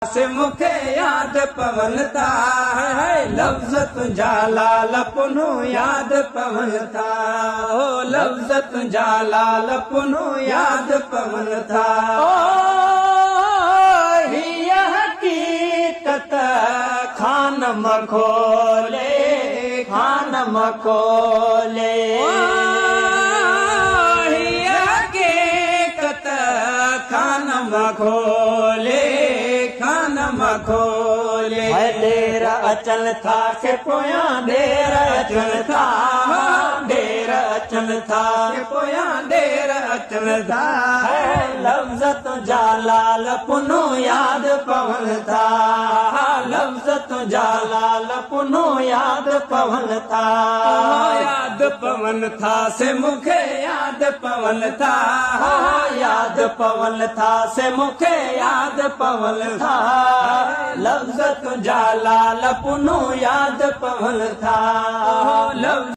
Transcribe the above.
से मुखे याद पवन था है लफ्ज तुझा लाल पुनो याद पवन था ओ लफ्ज तुझा लाल पुनो याद पवन था ओ ही हकीकत खान मखोले खान मखोले ही हकीकत खान मखोले मखोले देर अचन था के पोया देर अचन था देर अचन था के पोया देर अचन था लफ्ज तुझा लाल पुनो याद पवन था लफ्ज तुझा लाल पुनो याद पवन था याद पवन था से मुखे याद पवन था याद पवन था से मुखे याद पवन था लफ्ज तुझा लाल पुनो याद पवन था लफ्ज